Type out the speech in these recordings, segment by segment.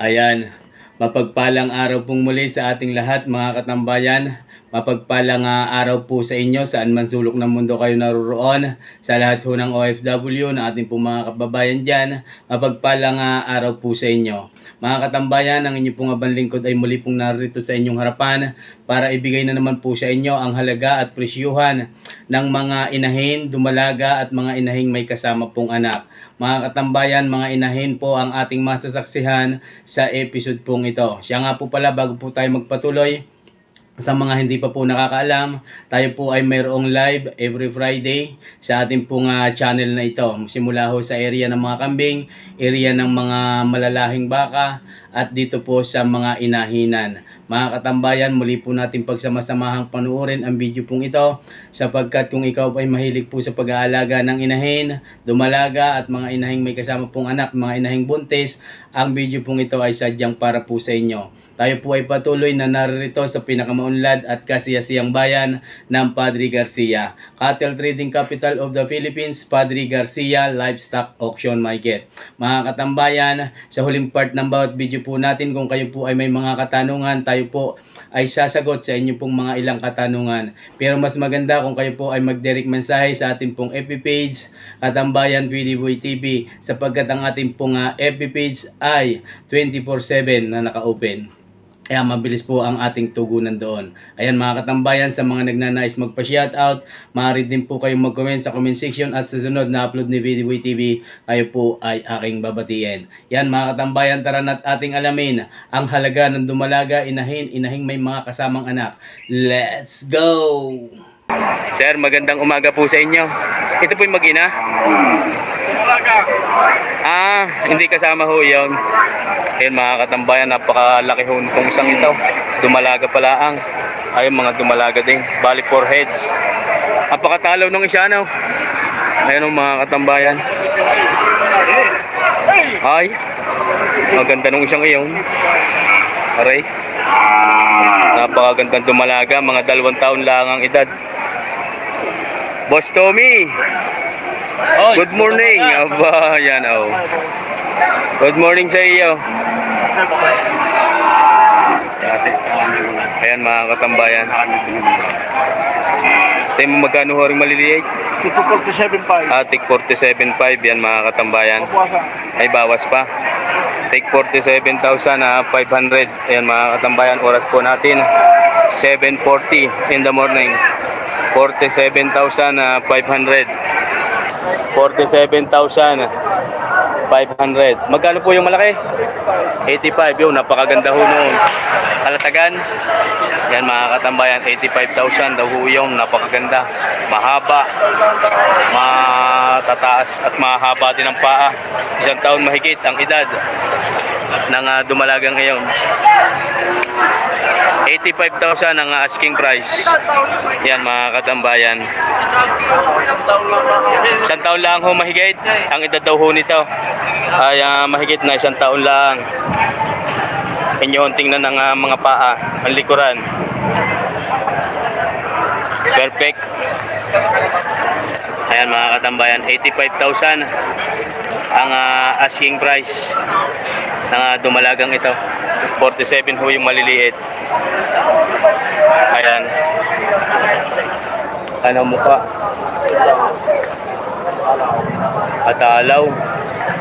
Ayan, mapagpalang araw pong muli sa ating lahat mga katambayan. Mapagpalang araw po sa inyo saan man sulok ng mundo kayo naroroon. Sa lahat ho ng OFW na ating pong mga kababayan dyan, mapagpalang araw po sa inyo. Mga katambayan, ang inyong pong abang lingkod ay muli pong narito sa inyong harapan para ibigay na naman po sa inyo ang halaga at presyuhan ng mga inahin, dumalaga at mga inahing may kasama pong anak. Mga katambayan, mga inahin po ang ating masasaksihan sa episode pong ito. Siya nga po pala, bago po tayo magpatuloy, sa mga hindi pa po nakakaalam, tayo po ay mayroong live every Friday sa ating pong channel na ito. Simula ho sa area ng mga kambing, area ng mga malalahing baka, at dito po sa mga inahinan. Mga katambayan, muli po natin pagsamasamahan panuorin ang video pong ito sapagkat kung ikaw ay mahilig po sa pag-aalaga ng inahin, dumalaga at mga inahing may kasama pong anak, mga inahing buntis, ang video pong ito ay sadyang para po sa inyo. Tayo po ay patuloy na narito sa pinakamaunlad at kasiyasiyang bayan ng Padre Garcia. Cattle Trading Capital of the Philippines, Padre Garcia Livestock Auction Market. Mga katambayan, sa huling part ng bawat video po natin, kung kayo po ay may mga katanungan, tayo po ay sasagot sa inyo pong mga ilang katanungan. Pero mas maganda kung kayo po ay mag-direct mensahe sa ating pong FB page, Katambayan Pwedeboy TV, sapagkat ang ating pong FB page ay 24/7 na naka-open. Kaya mabilis po ang ating tugunan doon. Ayan mga katambayan, sa mga nagnanais magpa-shoutout, maaari din po kayong mag-comment sa comment section at sa sunod na upload ni Pwedeboy TV, kayo po ay aking babatiin. Yan mga katambayan, tara na't ating alamin ang halaga ng dumalaga, inahin, inahing may mga kasamang anak. Let's go! Sir, magandang umaga po sa inyo. Ito po yung mag-ina? Hindi kasama ho yun. Ayun mga katambayan, napakalaki ho nitong isang ito. Dumalaga pala ang. Ayun mga dumalaga din. Bali 4 heads. Napakatalaw nung isa, no? Ayun mga katambayan. Ay, maganda nung isang iyon. Aray. Napakagandang dumalaga. Mga 2 taon lang ang edad. Boss Tommy, good morning. Aba, yan oh. Good morning sa iyo. Ayan mga katambayan. Tayo mo magkano ho rin maliliit? Tig 47.5. Tig 47.5 yan mga katambayan. Ay bawas pa. Tig 47,500. Ayan mga katambayan, oras po natin 7:40 in the morning. 47,500. 47,500. Magkano po yung malaki? 85. Yun, napakaganda ho noon. Kalatagan. Yan mga katambayan, 85,000 daw ho yung napakaganda. Mahaba. Matataas at mahaba din ang paa. 1 taon mahigit ang edad ng dumalagang ngayon. 85,000 ang asking price. Yan mga katambayan. 1 taon lang ho mahigit. Ang edad daw ho nito ay mahigit na 1 taon lang. Inyong tingnan ng mga paa, ang likuran. Perfect. Ayan mga katambayan, 85,000 ang asking price ng dumalagang ito. 47 ho yung maliliit. Ayan. Ano mukha? Atalaw.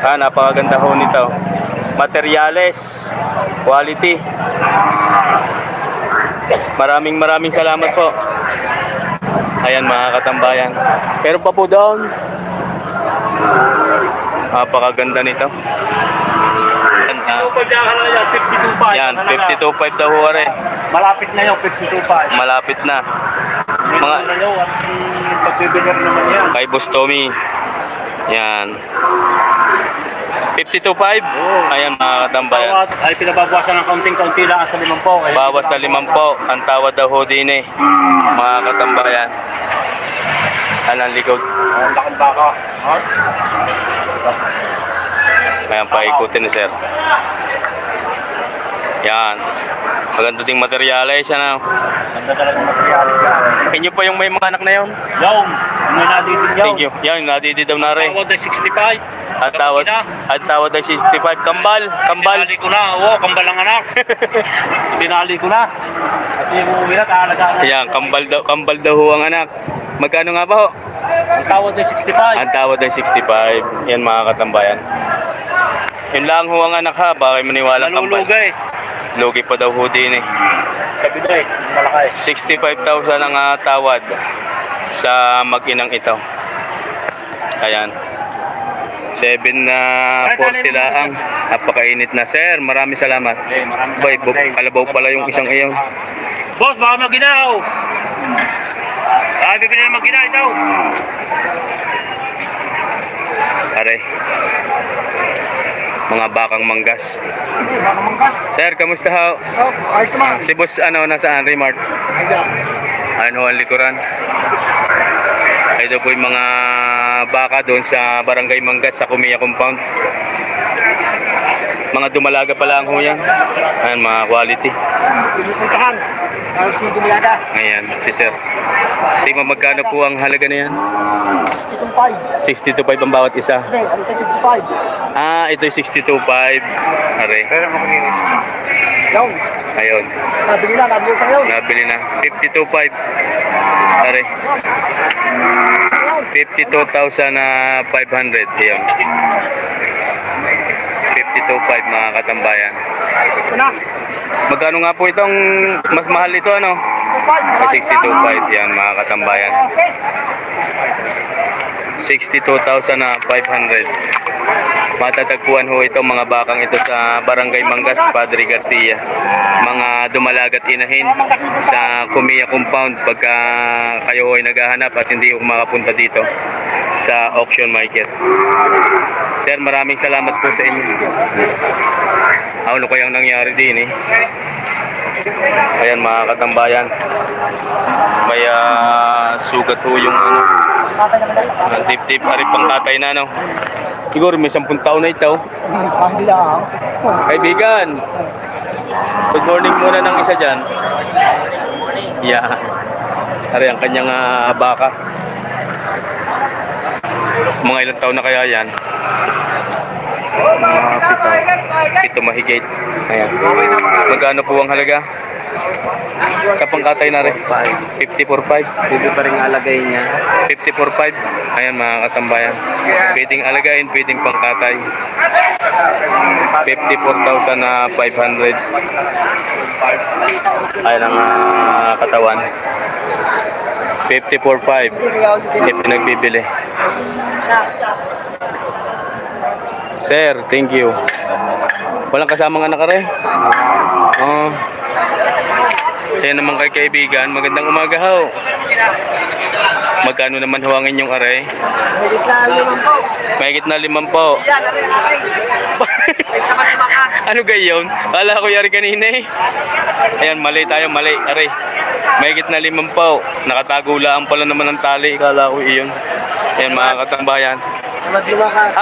Napakaganda ho nito. Materyales, quality. Maraming salamat po. Ayan mga katambayan. Pero pa po doon. Napakaganda nito. Yan, 52.5 daw ho rin. Malapit na yung 52.5. Malapit na. Mga pagbibigyan naman yan. kay Boss Tommy. Yan. 52.5? Ayan mga katambayan. Ay pinababawasan ng kaunting-kaunti lang sa 50. Bawas sa 50. Ang tawad daw ho din eh. Mga katambayan. Alang likod. Ang laking baka. Ayan, paikutin na sir. Yan. Maganda ding materyales. Ano? Ganda talagang materyales yan. Inyo pa yung may mga anak na yun? Yung, may nadidin yun. Thank you. Yan, nadidi daw na rin. Tawad ay 65. Ang tawad ay 65. Kambal. Tinali ko na. Oo, kambal ang anak. Tinali ko na. At yung umuwi na, kaalagaan na. Ayan, kambal daw ho ang anak. Magkano nga ba ho? Ang tawad ay 65. Ang tawad ay 65. Yan mga katambayan. Yun lang ho ang anak ha. Baka maniwala kambal. Nalulugay. Lugi pa daw ho din eh. Sabi na eh, malakay. 65,000 ang tawad sa mag-inang ito. Ayan. 7:40 lang. Napakainit na. Sir, maraming salamat. Bay, kalabaw pala yung isang iyon. Boss, baka maginaw. Bibili na maginaw ito. Aray. Mga bakang manggas. Baka mangkas. Sir, kamusta ho? Oh, ayos naman. Si boss nasaan? Remart? Ayun ho ang likuran. Ito po yung mga baka doon sa Barangay Mangas sa Kumiya Compound. Mga dumalaga pa lang ho yan. Ayan, mga quality. Pinupuntahan. Tapos yung dumalaga. Ayan, si sir. Tingnan mo magkano po ang halaga na yan? 62.5. 62.5 ang bawat isa. Hindi, ano sa 55? Ah, ito yung 62.5. Are. Pero makinig. Yung. Ayun. Nabili sa ngayon. Nabili na. 52.5. Are. 52,500. Ayun. 52.5 mga katambayan. Ito na. Magkano nga po itong mas mahal ito ano? 62.5 yan mga katambayan. 62,500. Matatagpuan ho itong mga bakang ito sa Barangay Mangas, Padre Garcia. Mga dumalagat inahin sa Kumiya Compound pagka kayo ay naghahanap at hindi ho makapunta dito sa auction market. Sir, maraming salamat po sa inyo. Ano kayang nangyari din eh? Ayan mga katambayan. May sugat ho yung ano. Tip-tip, ari pang tatay na no. Siguro may 10 taon na ito. Kaibigan, good morning muna ng isa dyan. Yeah. Ari ang kanyang baka. Mga ilang taon na kaya yan? Ito mahigit. Ayan. Magkano po ang halaga? Sa pangkatay na rin. 54.5. Hindi pa rin alagay niya. 54.5. Ayan mga katambayan. Pwedeng alagayin, pwedeng pangkatay. 54,500. Ayan ang katawan. 54.5. Hindi pinagbibili. Sir, thank you. Walang kasamang anak ka rin? Oo. Kaya naman kay kaibigan, magandang umaga ho. Magkano naman ho ang inyong aray? Mahigit na 5 po. Ano gayon? Kala ko yari kanina eh. Ayan, mali tayo, mali. Aray. Mahigit na 5 po. Nakatago lang pala naman ng tali. Kala ko iyon. Ayan mga katambayan.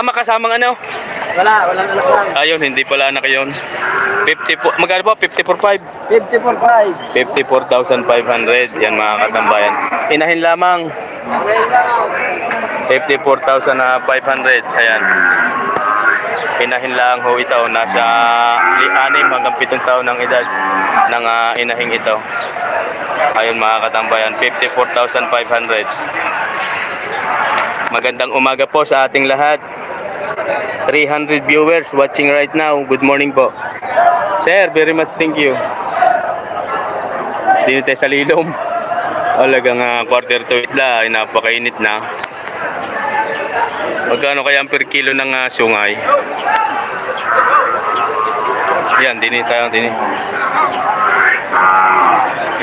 Makasamang ano? Walang anak lang. Ayun, hindi pala anak yun. 50, magkano po? 54.5? 54.5. 54,500. Yan mga katambayan. Inahin lamang. 54,500. Ayan. Inahin lang ho ito. Nasa 6 hanggang 7 taon ng edad ng inahing ito. Ayun mga katambayan. 54,500. Magandang umaga po sa ating lahat. 300 viewers watching right now. Good morning po. Sir, very much thank you. Dito tayo sa Lilom. Talagang quarter to 8 la. Ay napakainit na. Magkano kaya ang per kilo ng sungay? Yan, dini tayo. Dini.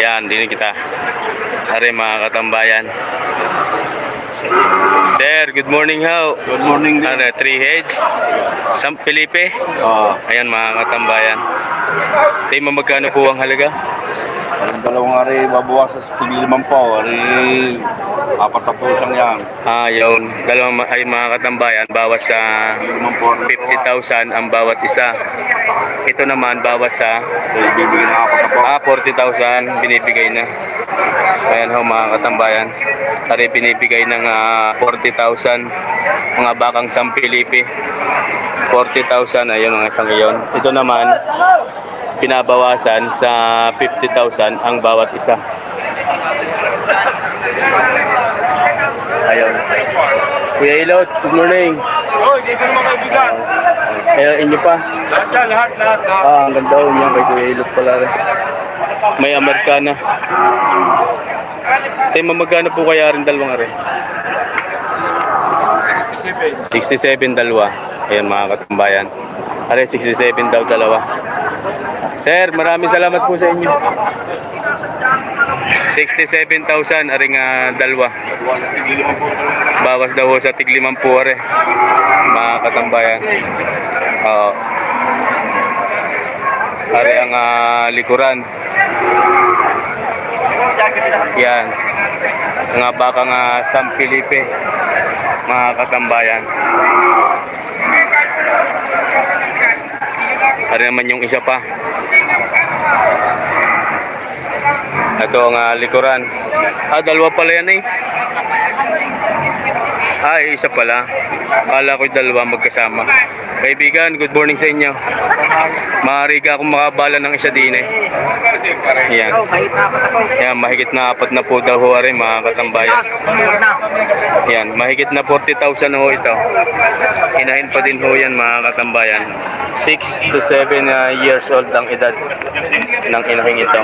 Yan, dini kita. Are mga katambayan. Sir, good morning ho. Good morning din. 3 heads. Sam Felipe. Ayan mga katambayan. Tayo magkano po ang halaga? Ang dalawang ari babawasan sa tigiliman po. Ari, 4,000 yan. Yun. Dalawang ay mga katambayan, bawas sa 50,000 ang bawat isa. Ito naman, bawas sa Bibigyan na 40,000 binibigay na. Ayan ho mga katambayan. Tari binibigay ng 40,000 mga bakang Sampilipi. 40,000 ayun ang isang iyon. Ito naman pinabawasan sa 50,000 ang bawat isa. Ayun. Kuya Ilot, good morning. Oy, dito naman kaibigan. Inyo pa? Lahat. Ang ganda ho niya kay Kuya Ilot pala rin. May Amerikana. Tema magkano po kaya rin dalawang rin? 67 dalawa. Ayan mga katambayan. Are 67 daw dalawa. Sir, maraming salamat po sa inyo. 67,000 aring dalawa. Bawas daw sa tig-5 are. Mga katambayan. Oo. Are ang likuran. Yan. Mga bakang Sampilipi. Mga katambayan. Are naman yung isa pa. Ito ang likuran. Dalawa pala yan eh. Isa pala. Akala ko'y dalawa magkasama. Kaibigan, good morning sa inyo. Maaari ka akong makabala ng isa din eh. Yan. Yan, mahigit na 4 na po daw ho rin mga katambayan. Yan, mahigit na 40,000 ho ito. Inahin pa din ho yan mga katambayan. 6 to 7 years old ang edad ng inahing ito.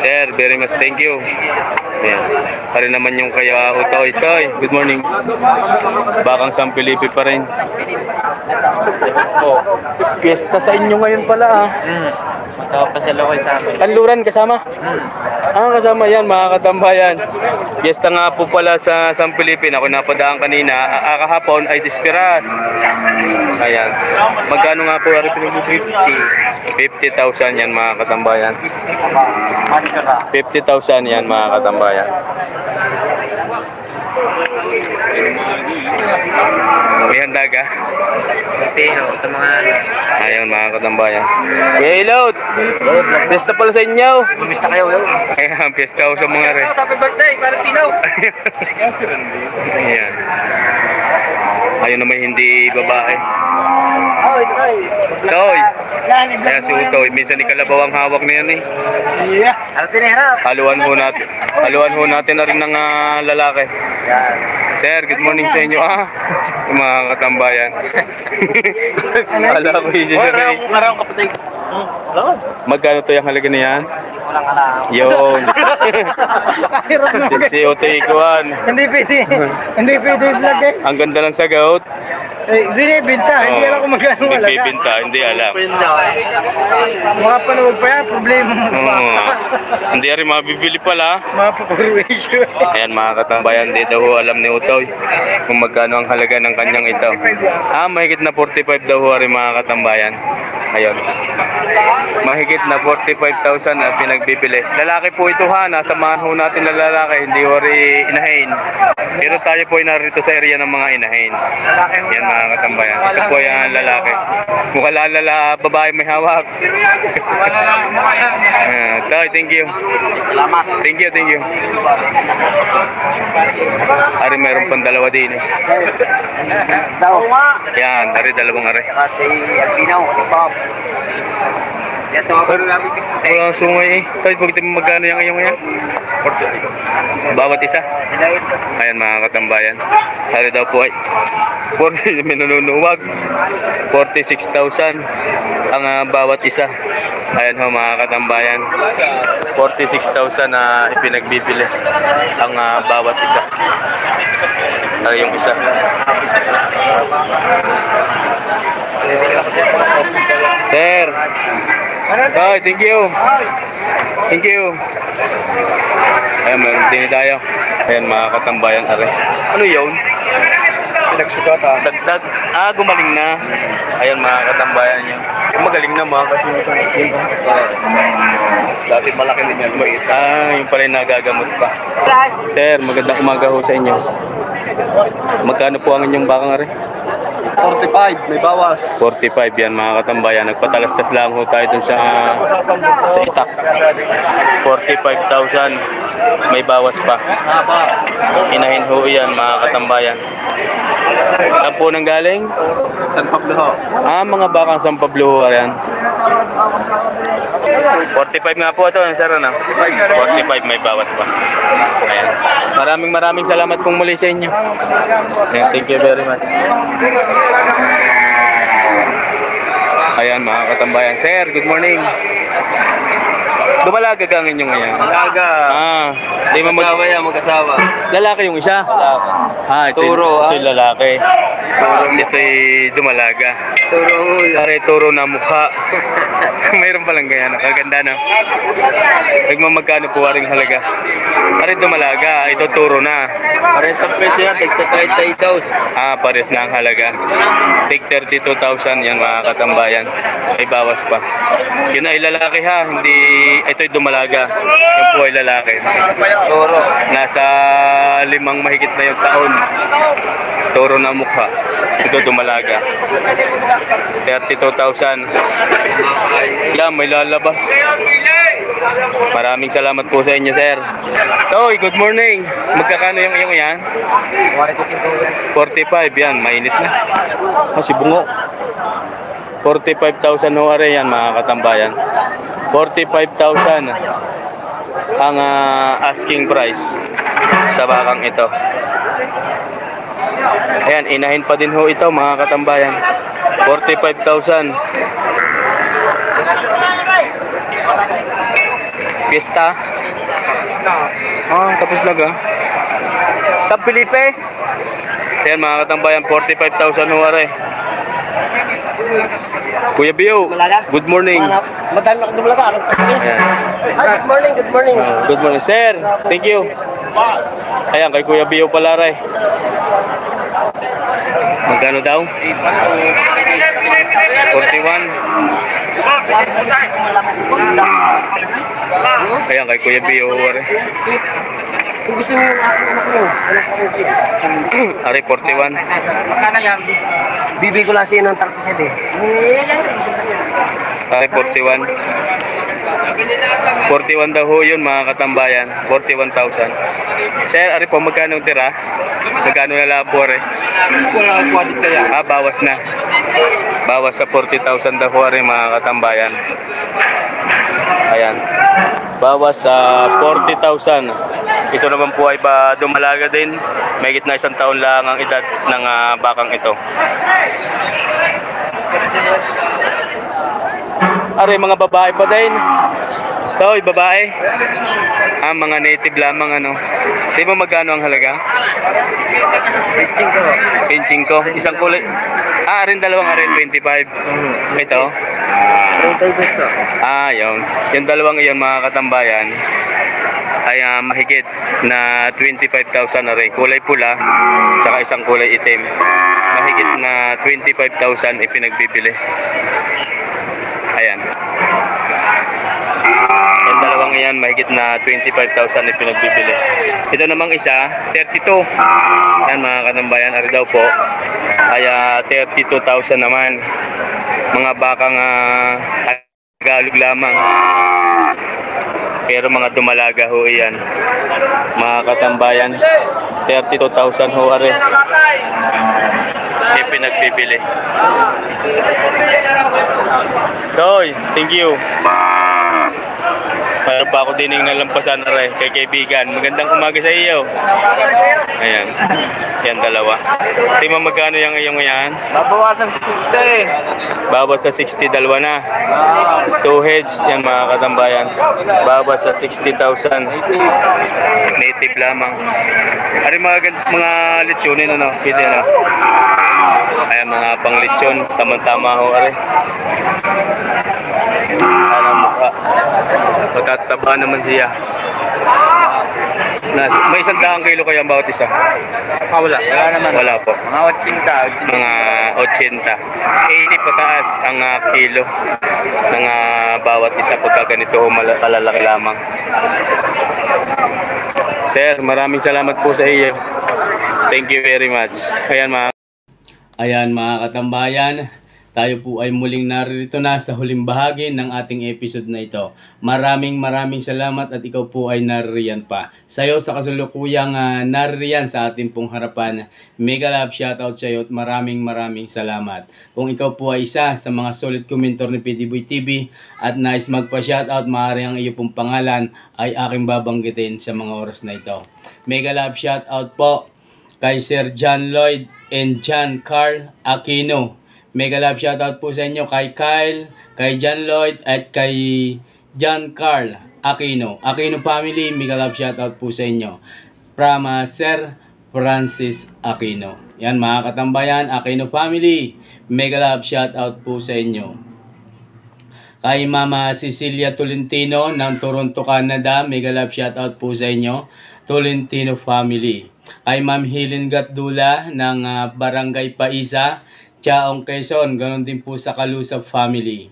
Sir, very much thank you. Ayan. Pare naman yung kaya Utoy. Toy, good morning. Bakang Sampilipi pa rin. Fiesta sa inyo ngayon pala Pasalaw kayo sa amin. Kanluran kasama? Kasama yan mga katambayan. Fiesta nga po pala sa Sampilipi. Ako napadaan kanina. Kahapon ay Disperas. Ayan. Magkano nga po? 50,000 yan mga katambayan. 50,000 yan mga katambayan. May handa ka? Teho sa mga Ayun mga katambayan. Kuya Ilot! Pesta pala sa inyo! Bumista kayo yun. Ayan, pesta ko sa mga rin. Happy birthday, parang tinaw. Ayan. Ayun naman hindi babae. Toy! Kaya si Utoy, minsan ni Kalabaw ang hawak na yan eh. Ano tinihirap? Haluan ho natin na rin ng lalaki. Sir, good morning sa inyo. Yung mga katambayan. Alam ko yung sasabihin. Marang kapatid. Magkano to yung halaga na yan? Walang alam. Yun. Si Utoy Ikuan. Hindi pwede vlog eh. Ang ganda ng sagot. Binibinta, hindi alam kung magkano wala. Nagbibinta, hindi alam. Mga panuwag pa yan, problema mo. Hindi rin mabibili pala. Mga paparuisyo. Ayan mga katambayan, di daw ho alam ni Utoy kung magkano ang halaga ng kanyang ito. Mahigit na 45 daw ho rin mga katambayan. Ayun. Mahigit na 45,000 na pinagbibili. Lalaki po ito nasamahan ho natin na lalaki, hindi ho rin inahin. Pero tayo po ay narito sa area ng mga inahin. Yan mga katambayan. Ito po yung lalaki. Mukha lalala, babae may hawak. Toy, thank you. Thank you. Ari, mayroon pang dalawa din eh. Yan, ari dalawang ari. Kasi Albinaw, Pop. Yan to ako namin. Walang sungay eh. Toy, pag magkano yung iyong yan? 46. Bawat isa? Ayan mga katambayan. Ari daw po ay 40, may nanunuwag. 46,000 ang bawat isa. Ayan ho mga katambayan. 46,000 na ipinagbibili ang bawat isa. Ay yung isa. Sir. Ay, thank you. Thank you. Ayan, meron din tayo. Ayan mga katambayan. Are. Ano yun? nagsugatan. Dagdag. Gumaling na. Ayan mga katambayan niyo. Magaling na mga kasi yung isang Dati malaki din yan, mait. yung pala yung nagagamot pa. Sir, magandang umaga ho sa inyo. Magkano po ang inyong bakang ari? 45, may bawas. 45 yan mga katambayan. Nagpatalastas lang ho tayo dun sa itak. 45,000. May bawas pa. Inahin ho yan mga katambayan. Saan po nang galing? San Pablo ho. Mga bakang San Pablo ho yan. 45 nga po ito, sir, ano? 45 may bawas pa. Ayan. Maraming salamat pong muli sa inyo. Ayan, thank you very much. Ayan mga katambayan. Sir, good morning. Dumalaga ka ngayon ngayon? Alaga. Di mo Mag-asawa. lalaki yung isa? Ito, Turo, ito yung lalaki. Ito yung dumalaga. Pare, turo na mukha. Mayroon palang ganyan. Kaganda na. Magmamagkano po waring halaga? Pare, dumalaga. Ito turo na. Pares ang presyo yan, tigta 30,000. Pares na ang halaga. Take 32,000 yan mga katambayan. May bawas pa. Yun ay lalaki ha. Hindi, ito yung dumalaga. Yung po ay lalaki. Toro. Nasa 5 mahigit na yung taon. Toro na mukha. Ito dumalaga. 32,000. Yan, may lalabas. Maraming salamat po sa inyo, sir. Toy, good morning. Magkakano yung iyong yan? 45 yan, mainit na. Si bungo. 45,000 ho are yan mga katambayan. 45,000 ang asking price sa bakang ito. Ayan, inahin pa din ho ito mga katambayan. 45,000. Fiesta. Tapos na ga. Sa Felipe. Ayan mga katambayan, 45,000 ho are. Kuya Bio, good morning. Madami akong dumalaga. Ayan. Good morning, good morning. Good morning, sir. Thank you. Ayan, kay Kuya Bio pala rin. Magkano daw? 41. Ayan, kay Kuya Bio rin. Kung gusto mo yung aking anak mo, anak ko. Ari, 41. Magkano yan? Bibig ko lang siya ng 37 eh. Ari, 41. 41 daw ho yun mga katambayan. 41,000. Sir, ari po, magkano tira? Magkano na lang po rin? Wala ang quality yan. Bawas na. Bawas sa 40,000 daw ho rin mga katambayan. Ayan. Bawas sa 40,000. Ito naman po ay dumalaga din. May na 1 taon lang ang edad ng bakang ito. Aray, mga babae pa din. Ito, babae. Mga native lamang ano. Di ba magkano ang halaga? 25 ko. Isang kulay. Arin dalawang arin 25. Ito. 30 pesos. Yun. Yung dalawang iyon mga katambayan ay mahigit na 25,000 na rin. Kulay pula, tsaka isang kulay itim. Mahigit na 25,000 ipinagbibili. Ayan. Yung dalawang iyan, mahigit na 25,000 ipinagbibili. Ito namang isa, 32. Yan mga katambayan, ari daw po. Ay 32,000 naman. Mga bakang Tagalog lamang. Pero mga dumalaga ho iyan. Mga katambayan, 32,000 ho are. Ipinagbibili. Toy, thank you. Para pa ako din yung nalampasan na rin kay kaibigan. Magandang umaga sa iyo. Ayan. Yan, dalawa. Tingnan magkano yung iyong yan? Babawasan sa 60. Bawas sa 60, dalawa na. 2 heads, yan mga katambayan. Bawas sa 60,000. Native lamang. Ari mga lechonin ano? Kita na. Ayan mga pang lechon. Tama-tama ho ari. Alam mo ka. Matataba naman siya. May 100 kilo kaya bawat isa? Wala naman. Wala po. Mga 80. Mga 80. 80 pataas ang kilo ng bawat isa pagka ganito o kalalaki lamang. Sir, maraming salamat po sa iyo. Thank you very much. Ayan mga katambayan, tayo po ay muling narito na sa huling bahagi ng ating episode na ito. Maraming salamat at ikaw po ay naririyan pa. Sa'yo sa kasulukuyang naririyan sa ating pong harapan. Mega love shoutout sa iyo at maraming salamat. Kung ikaw po ay isa sa mga solid commentor ni PDBoy TV at nais magpa-shoutout, maaari ang iyo pong pangalan ay aking babanggitin sa mga oras na ito. Mega love shoutout po kay Sir John Lloyd and John Carl Aquino. Mega love shoutout po sa inyo kay Kyle, kay John Lloyd at kay John Carl Aquino. Aquino family, mega love shoutout po sa inyo. From Sir Francis Aquino. Yan mga katambayan, Aquino family, mega love shoutout po sa inyo. Kay Mama Cecilia Tolentino ng Toronto, Canada, mega love shoutout po sa inyo. Tolentino family. Kay Ma'am Helen Gatdula ng Barangay Paisa, Chaong Quezon, ganoon din po sa Kalusap family.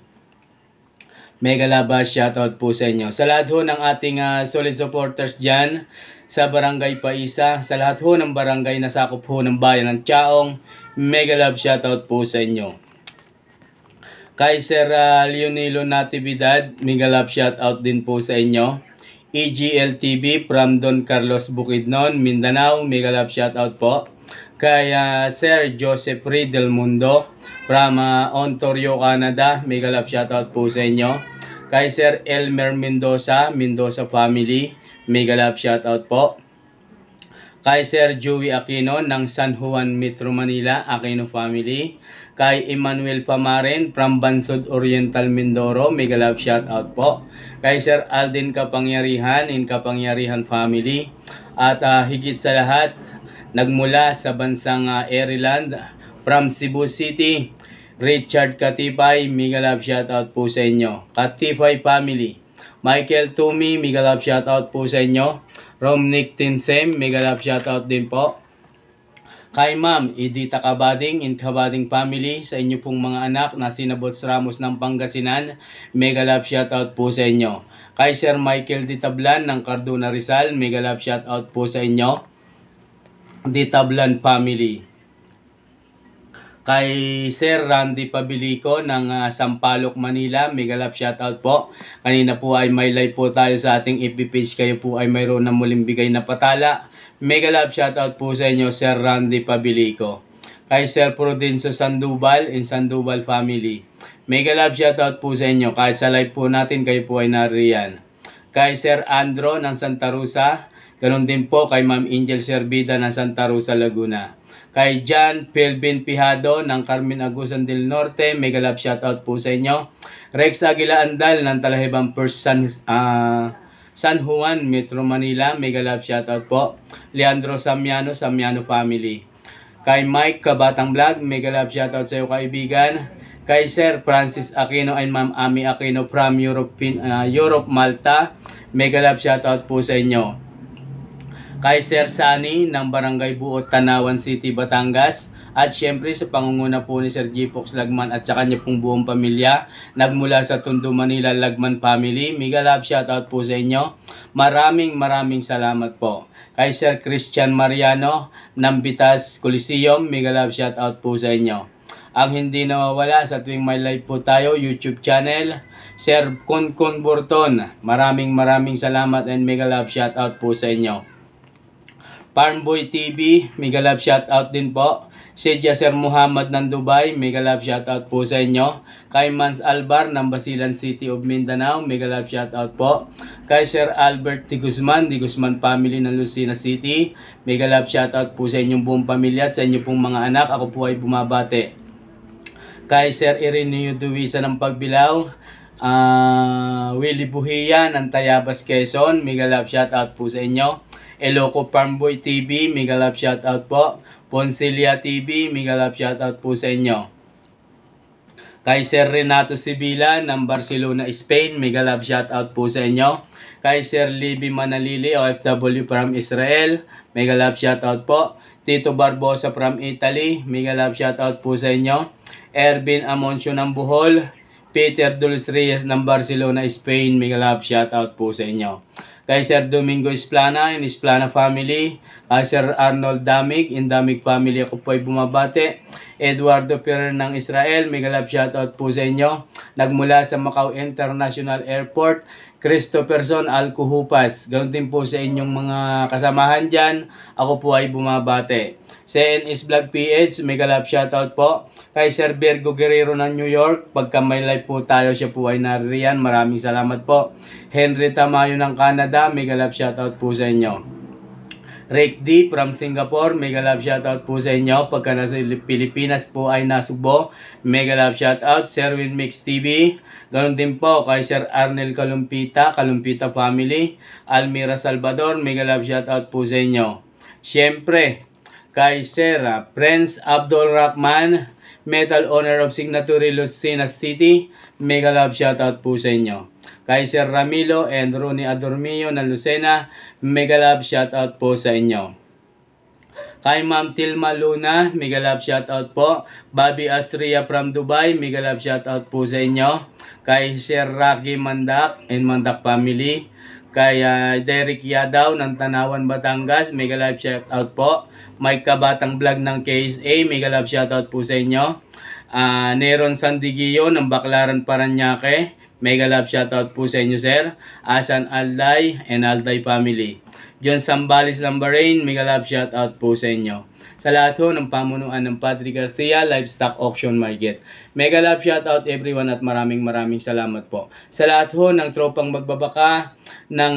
Mega love shoutout po sa inyo. Sa lahat ho ng ating solid supporters dyan sa Barangay Paisa, sa lahat ho ng barangay na sakop ho ng bayan ng Chaong, mega love shoutout po sa inyo. Kay Sir Leonilo Natividad, mega love shoutout din po sa inyo. EGL TV from Don Carlos Bukidnon, Mindanao, mega love shoutout po. Kay Sir Joseph Reed Del Mundo from Ontario, Canada, mega love shoutout po sa inyo. Kay Sir Elmer Mendoza, Mendoza family, mega love shoutout po. Kay Sir Joey Aquino ng San Juan, Metro Manila, Aquino family. Kay Emmanuel Pamaren from Bansod Oriental, Mindoro, mega love shoutout po. Kay Sir Alden Kapangyarihan in Kapangyarihan family. At higit sa lahat, nagmula sa bansang Ireland, from Cebu City, Richard Katipay, mega love shoutout po sa inyo. Katipay family. Michael Tumi, mega love shoutout po sa inyo. Romnick Tinsem, mega love shoutout din po. Kay Ma'am Edita Kabading in Kabading family, sa inyo pong mga anak na sina Bots Ramos ng Pangasinan, mega love shoutout po sa inyo. Kay Sir Michael Ditablan ng Cardona Rizal, mega love shoutout po sa inyo. Ditablan family. Kay Sir Randy Pabilico ng Sampaloc, Manila, mega love shoutout po. Kanina po ay may live po tayo sa ating FB page, kayo po ay mayroon na muling bigay na patala. Mega love shoutout po sa inyo, Sir Randy Pabilico. Kay Sir Prudencio Sandoval in Sandoval family, mega love shoutout po sa inyo. Kahit sa live po natin, kayo po ay nariyan. Kay Sir Andro ng Santa Rosa, ganon din po kay Ma'am Angel Servida ng Santa Rosa, Laguna. Kay John Pelvin Pijado ng Carmen Agusan del Norte, mega love shoutout po sa inyo. Rex Aguila Andal ng Talahibang First San Juan, Metro Manila, mega love shoutout po. Leandro Samiano, Samiano family. Kay Mike Kabatang Vlog, mega love shoutout sa iyo kaibigan. Kay Sir Francis Aquino and Ma'am Ami Aquino from Europe, Malta, mega love shoutout po sa inyo. Kay Sir Sani ng Barangay Buot, Tanawan City, Batangas. At syempre sa pangunguna po ni Sir G-Fox Lagman at sa kanya pong buong pamilya, nagmula sa Tondo, Manila, Lagman family, mega love shoutout po sa inyo. Maraming salamat po. Kay Sir Christian Mariano ng Bitas Coliseum, mega love shoutout po sa inyo. Ang hindi nawawala sa tuwing may live po tayo, YouTube channel, Sir Konkon Burton. Maraming salamat and mega love shoutout po sa inyo. Farmboy TV, mega love shoutout din po. Si Sir Muhammad ng Dubai, mega love shoutout po sa inyo. Kay Mans Albar ng Basilan City of Mindanao, mega love shoutout po. Kay Sir Albert Di Guzman family ng Lucena City, mega love shoutout po sa inyong buong pamilya at sa inyong pong mga anak. Ako po ay bumabate. Kay Sir Ireneo Duwisa ng Pagbilao, Willie Buhiya ng Tayabas, Quezon, mega love shoutout po sa inyo. Eloco Farmboy TV, mega love shoutout po. Poncelia TV, mega love shoutout po sa inyo. Kay Sir Renato Sibila ng Barcelona, Spain, mega love shoutout po sa inyo. Kay Sir Libby Manalili, OFW from Israel, mega love shoutout po. Tito Barbosa from Italy, mega love shoutout po sa inyo. Ervin Amoncio ng Bohol, Peter Dulce Reyes ng Barcelona, Spain, mega love shoutout po sa inyo. Kay Sir Domingo Esplana in Esplana family, kay Sir Arnold Damig in Damig family, ako po ay bumabate. Eduardo Ferrer ng Israel, mega love shoutout po sa inyo. Nagmula sa Macau International Airport, Christopherson Alcuhupas, ganoon din po sa inyong mga kasamahan dyan, ako po ay bumabate. CNS Vlog PH, mega love shoutout po. Kay Sir Virgo Guerrero ng New York, pagka may live po tayo, siya po ay naririyan, maraming salamat po. Henry Tamayo ng Canada, mega love shoutout po sa inyo. Rick D from Singapore, mega love shoutout po sa inyo. Pagka nasa Pilipinas po ay nasubo, mega love shoutout. Sherwin Mix TV, ganoon din po kay Sir Arnel Kalumpita, Kalumpita family. Almira Salvador, mega love shoutout po sa inyo. Siyempre, kay Sir Prince Abdul Rahman, Metal Honor of Signatory Lucena City, mega love shoutout po sa inyo. Kay Sir Ramilo and Ronnie Adormio ng Lucena, mega love shoutout po sa inyo. Kay Ma'am Tilma Luna, mega love shoutout po. Bobby Astria from Dubai, mega love shoutout po sa inyo. Kay Sir Rocky Mandak and Mandak family. Kay Derek Yadaw ng Tanawan, Batangas, mega love shoutout po. Mike Kabatang Vlog ng KSA, mega love shoutout po sa inyo. Neron Sandigio ng Baclaran, Paranaque, mega love shoutout po sa inyo, sir. Asan Alday and Alday family. John Sambales Lambarein, mega love shoutout po sa inyo. Sa lahat ho ng pamunuan ng Padre Garcia Livestock Auction Market, mega love shoutout everyone at maraming salamat po. Sa lahat ho ng tropang magbabaka ng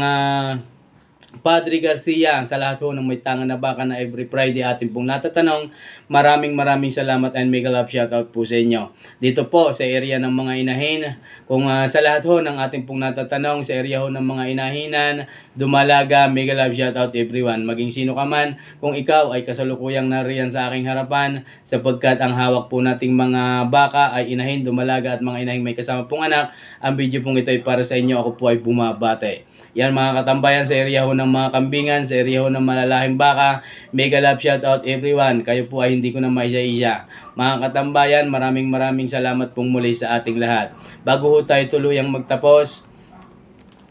Padre Garcia, sa lahat ho ng may tanga na baka na every Friday atin pong natatanong, maraming salamat and mega love shoutout po sa inyo. Dito po sa area ng mga inahin, kung sa lahat ho ng ating pong natatanong, sa area ho ng mga inahinan, dumalaga, mega love shoutout everyone. Maging sino ka man, kung ikaw ay kasalukuyang nariyan sa aking harapan, sapagkat ang hawak po nating mga baka ay inahin, dumalaga at mga inahin may kasama pong anak, ang video pong ito ay para sa inyo, ako po ay bumabate. Yan mga katambayan, sa area ho ng mga kambingan, sa area ho ng malalahing baka, mega love shoutout everyone. Kayo po ay hindi ko na maisa-isa. Mga katambayan, maraming salamat pong muli sa ating lahat. Bago ho tayo tuluyang magtapos,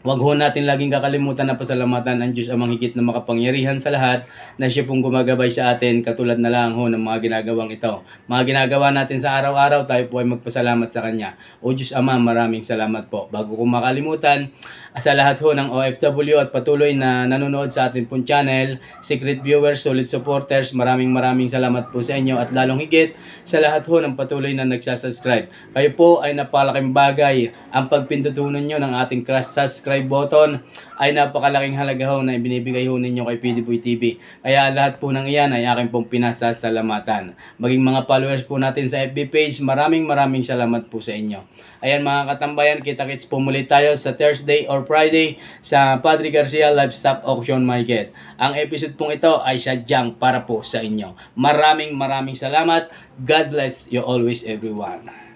huwag ho natin laging kakalimutan na pasalamatan ang Diyos amang higit na makapangyarihan sa lahat, na siya pong gumagabay sa atin katulad na lang ho ng mga ginagawang ito. Mga ginagawa natin sa araw-araw, tayo po ay magpasalamat sa Kanya. O Diyos Ama, maraming salamat po. Bago ko makalimutan, sa lahat ho ng OFW at patuloy na nanonood sa ating pong channel, secret viewers, solid supporters, maraming salamat po sa inyo at lalong higit sa lahat ho ng patuloy na nagsasubscribe. Kayo po ay napakalaking bagay. Ang pagpindutunan nyo ng ating subscribe button ay napakalaking halaga ho na ibinibigay ho ninyo kay PDBoy TV. Kaya lahat po ng iyan ay aking pong pinasasalamatan. Maging mga followers po natin sa FB page, maraming salamat po sa inyo. Ayan mga katambayan, kita-kits po muli tayo sa Thursday or Friday sa Padre Garcia Livestock Auction Market. Ang episode pong ito ay sadyang para po sa inyo. Maraming salamat. God bless you always everyone.